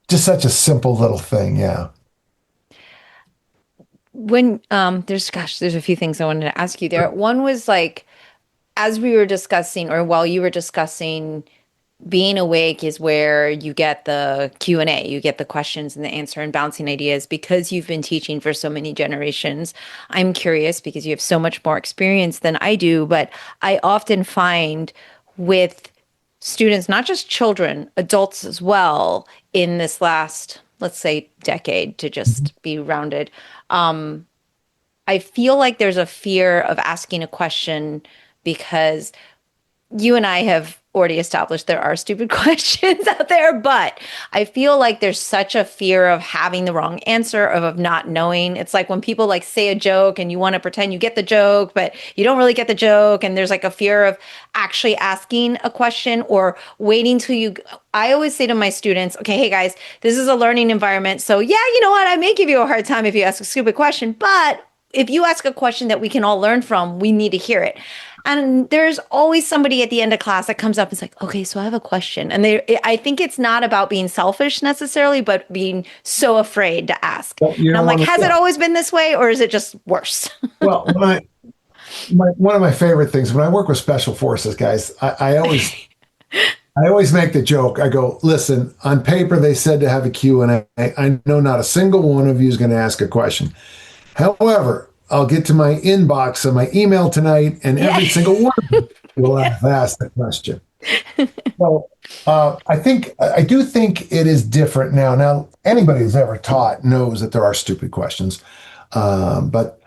Just such a simple little thing. Yeah. When there's a few things I wanted to ask you there. One was like, as we were discussing, or while you were discussing, being awake is where you get the Q&A, you get the questions and the answer and bouncing ideas because you've been teaching for so many generations. I'm curious because you have so much more experience than I do, but I often find with students, not just children, adults as well, in this last, let's say, decade, to just be rounded, I feel like there's a fear of asking a question because you and I have already established there are stupid questions out there, but I feel like there's such a fear of having the wrong answer, of not knowing. It's like when people like say a joke and you want to pretend you get the joke, but you don't really get the joke. And there's like a fear of actually asking a question or waiting till you. I always say to my students, okay, hey guys, this is a learning environment. So yeah, you know what? I may give you a hard time if you ask a stupid question, but if you ask a question that we can all learn from, we need to hear it. And there's always somebody at the end of class that comes up and is like, okay, so I have a question. And I think it's not about being selfish necessarily, but being so afraid to ask. Well, and I'm like, has it always been this way or is it just worse? Well, one of my favorite things when I work with special forces guys, I always make the joke. I go, listen, on paper, they said to have a Q&A. I know not a single one of you is going to ask a question. However, I'll get to my inbox on my email tonight, and every single one of you will have asked the question. So I do think it is different now. Now, anybody who's ever taught knows that there are stupid questions. But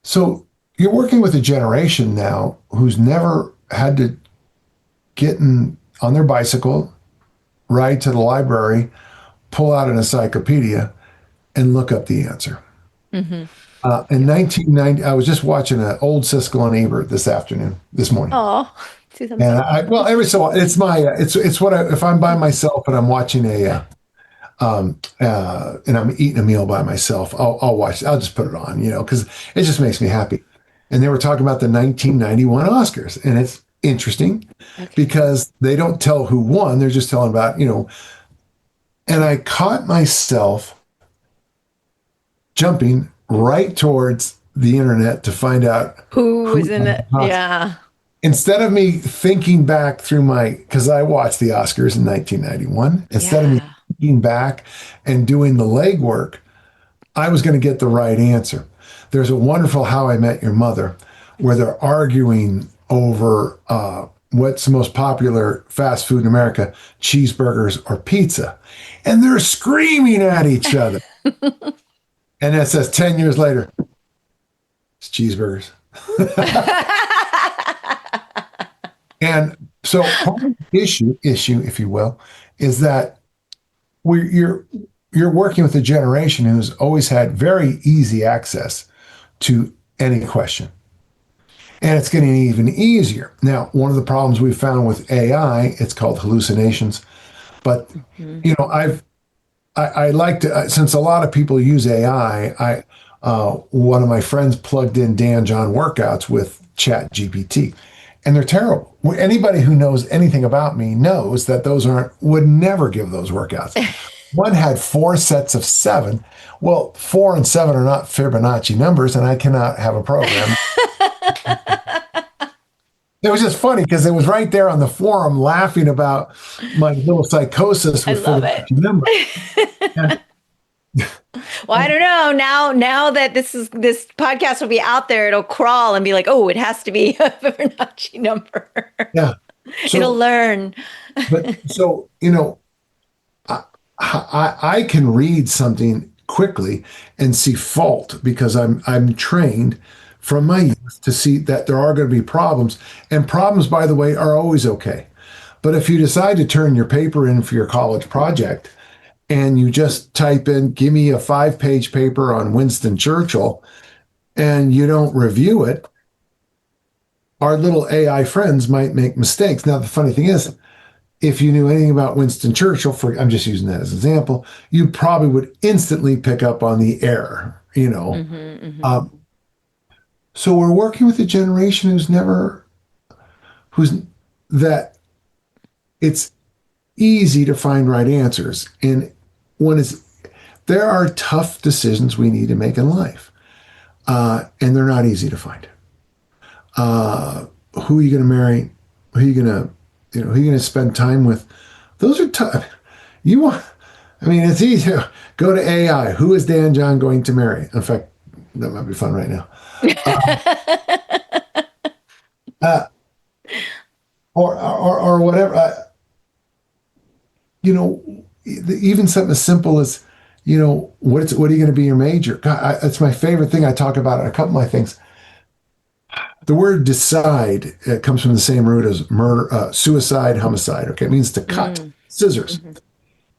so you're working with a generation now who's never had to get on their bicycle, ride to the library, pull out an encyclopedia, and look up the answer. Mm-hmm. In 1990, I was just watching an old Siskel and Ebert this morning. Oh, and every so it's what if I'm by myself and I'm watching and I'm eating a meal by myself, I'll watch. I'll just put it on, because it just makes me happy. And they were talking about the 1991 Oscars, and it's interesting because they don't tell who won; they're just telling about And I caught myself jumping right towards the internet to find out who was in it. Yeah. Instead of me thinking back through because I watched the Oscars in 1991, instead of me thinking back and doing the legwork, I was going to get the right answer. There's a wonderful How I Met Your Mother where they're arguing over what's the most popular fast food in America, cheeseburgers or pizza. And they're screaming at each other. And it says 10 years later, it's cheeseburgers. And so part of the issue, if you will, is that you're working with a generation who's always had very easy access to any question. And it's getting even easier. Now, one of the problems we found with AI, it's called hallucinations. But, I like to, since a lot of people use AI, one of my friends plugged in Dan John workouts with Chat GPT, and they're terrible. Anybody who knows anything about me knows that would never give those workouts. One had 4 sets of 7. Well, 4 and 7 are not Fibonacci numbers, and I cannot have a program. It was just funny because it was right there on the forum laughing about my little psychosis with Fibonacci numbers. Well, I don't know. Now that this podcast will be out there, it'll crawl and be like, oh, it has to be a Fibonacci number. Yeah. So, it'll learn. I can read something quickly and see fault because I'm trained from my youth to see that there are going to be problems. And problems, by the way, are always okay. But if you decide to turn your paper in for your college project and you just type in, give me a 5-page paper on Winston Churchill, and you don't review it, our little AI friends might make mistakes. Now, the funny thing is, if you knew anything about Winston Churchill, I'm just using that as an example, you probably would instantly pick up on the error, So we're working with a generation that it's easy to find right answers. And there are tough decisions we need to make in life. And they're not easy to find. Who are you going to marry? Who are you going to spend time with? Those are tough. It's easy to go to AI. Who is Dan John going to marry? In fact, that might be fun right now. Or whatever. Even something as simple as, what are you going to be your major? God, it's my favorite thing. I talk about it in a couple of my things. The word decide comes from the same root as murder, suicide, homicide. Okay, it means to cut, scissors. Mm-hmm.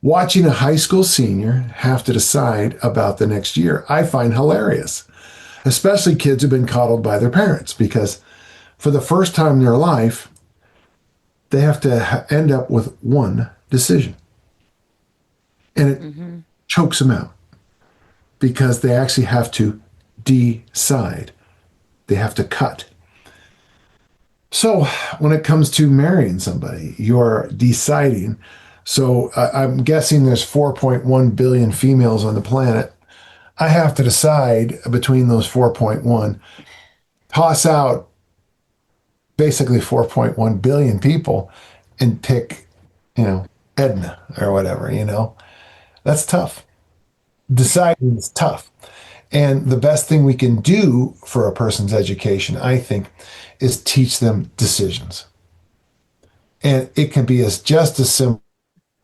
Watching a high school senior have to decide about the next year, I find hilarious, especially kids who've been coddled by their parents, because for the first time in their life, they have to end up with one decision. And it chokes them out because they actually have to decide. They have to cut. So when it comes to marrying somebody, you're deciding. So I'm guessing there's 4.1 billion females on the planet. I have to decide between those 4.1, toss out basically 4.1 billion people and pick, Edna or whatever, That's tough. Deciding is tough. And the best thing we can do for a person's education, I think, is teach them decisions. And it can be just as simple.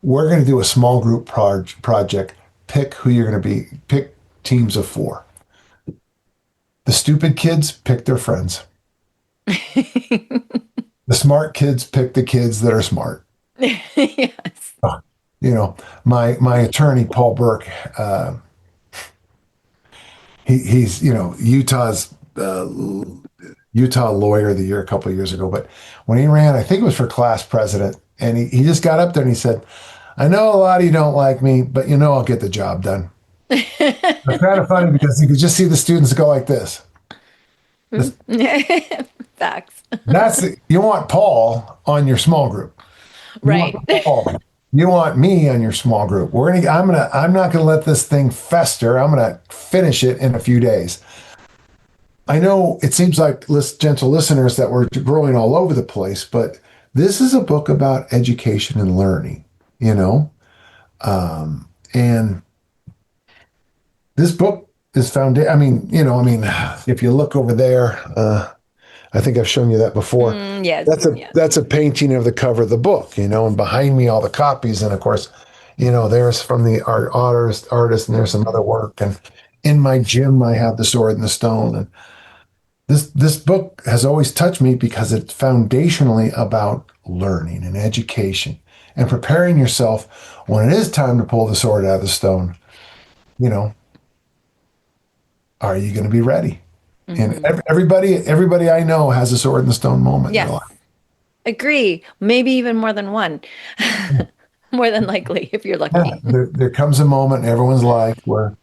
We're going to do a small group project. Pick who you're going to be. Pick teams of 4. The stupid kids pick their friends. The smart kids pick the kids that are smart. Yes. My attorney, Paul Burke, he's Utah's Utah Lawyer of the Year a couple of years ago. But when he ran, I think it was for class president, and he just got up there and he said, I know a lot of you don't like me, but I'll get the job done. It's kind of funny because you could just see the students go like this. Facts. You want Paul on your small group. Right. You want me on your small group. I'm not gonna let this thing fester. I'm gonna finish it in a few days. I know it seems like, gentle listeners, that we're growing all over the place, but this is a book about education and learning, and this book is found. If you look over there, I think I've shown you that before. Yes. That's a painting of the cover of the book, and behind me all the copies, and of course, there's from the artist, and there's some other work, and in my gym I have The Sword in the Stone, and this book has always touched me because it's foundationally about learning and education and preparing yourself when it is time to pull the sword out of the stone. Are you going to be ready? And everybody I know has a sword in the stone moment in their life. Agree. Maybe even more than one. More than likely, if you're lucky. Yeah, there comes a moment in everyone's life where,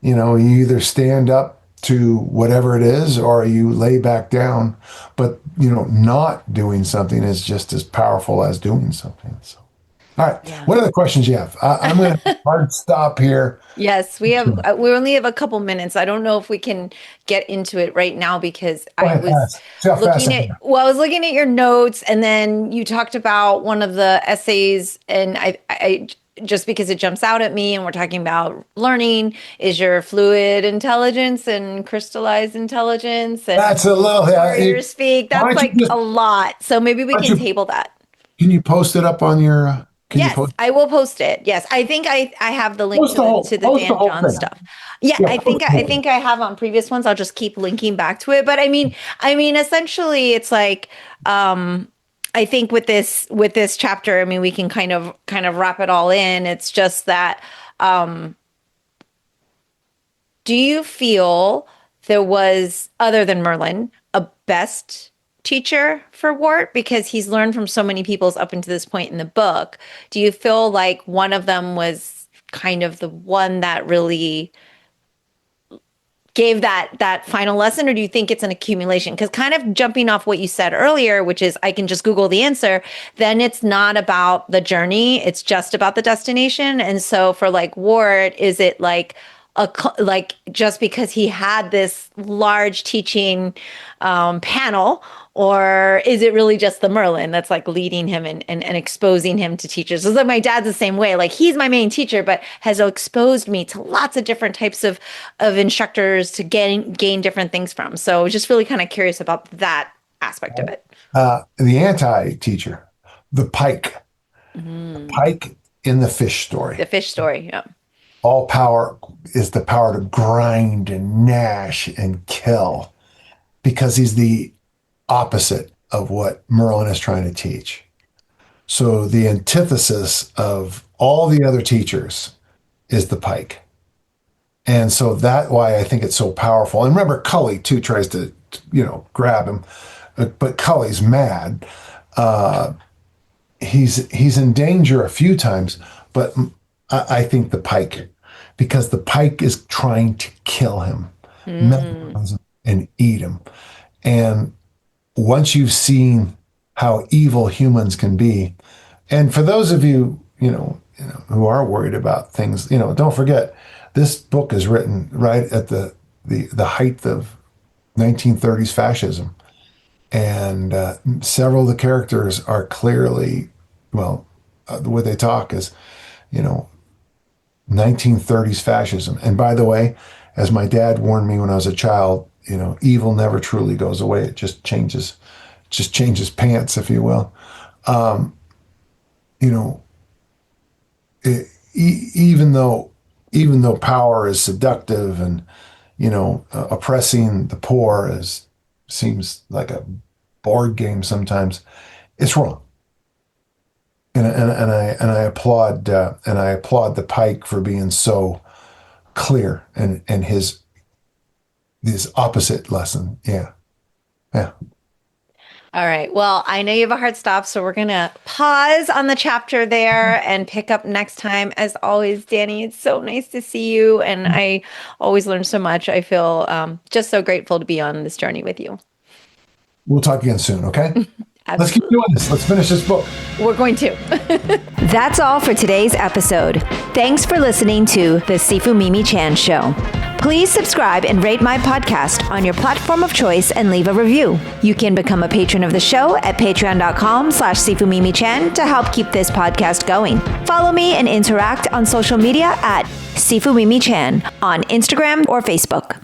you either stand up to whatever it is or you lay back down. But, not doing something is just as powerful as doing something. So, all right. Yeah. What other questions you have? I'm going to hard stop here. Yes, we only have a couple minutes. I don't know if we can get into it right now because I was looking at your notes, and then you talked about one of the essays, and I just because it jumps out at me, and we're talking about learning, is your fluid intelligence and crystallized intelligence. And that's a little speak. That's like a lot. So maybe we can table that. Can you post it up on your? Yes, I will post it. Yes, I think I have the link to the Dan John stuff. Yeah, I think I have on previous ones. I'll just keep linking back to it. But I mean, essentially, it's like I think with this chapter, I mean, we can kind of wrap it all in. It's just that do you feel there was, other than Merlin, a best teacher for Wart, because he's learned from so many people's up until this point in the book? Do you feel like one of them was kind of the one that really gave that final lesson, or do you think it's an accumulation? Because kind of jumping off what you said earlier, which is I can just Google the answer, then it's not about the journey, it's just about the destination. And so for like Wart, is it like just because he had this large teaching panel, or is it really just the Merlin that's like leading him and exposing him to teachers? It's like my dad's the same way. Like he's my main teacher, but has exposed me to lots of different types of instructors to gain different things from. So just really kind of curious about that aspect of it. The anti-teacher, the pike. The pike in the fish story. The fish story, yeah. All power is the power to grind and gnash and kill, because he's the opposite of what Merlin is trying to teach. So the antithesis of all the other teachers is the pike. And so that's why I think it's so powerful. And remember, Cully too tries to, grab him, but Cully's mad. He's in danger a few times, but I think the pike, because the pike is trying to kill him, and eat him. And once you've seen how evil humans can be, and for those of you, who are worried about things, don't forget, this book is written right at the height of 1930s fascism. And several of the characters are clearly, the way they talk is, 1930s fascism. And by the way, as my dad warned me when I was a child, evil never truly goes away. It just changes pants, if you will. Even though power is seductive and, oppressing the poor seems like a board game sometimes, it's wrong. And I applaud the pike for being so clear and his opposite lesson. Yeah. All right. Well, I know you have a hard stop, so we're going to pause on the chapter there and pick up next time. As always, Danny, it's so nice to see you, and I always learn so much. I feel just so grateful to be on this journey with you. We'll talk again soon, okay? Let's keep doing this. Let's finish this book. We're going to. That's all for today's episode. Thanks for listening to The Sifu Mimi Chan Show. Please subscribe and rate my podcast on your platform of choice and leave a review. You can become a patron of the show at patreon.com/SifuMimiChan to help keep this podcast going. Follow me and interact on social media at Sifu Mimi Chan on Instagram or Facebook.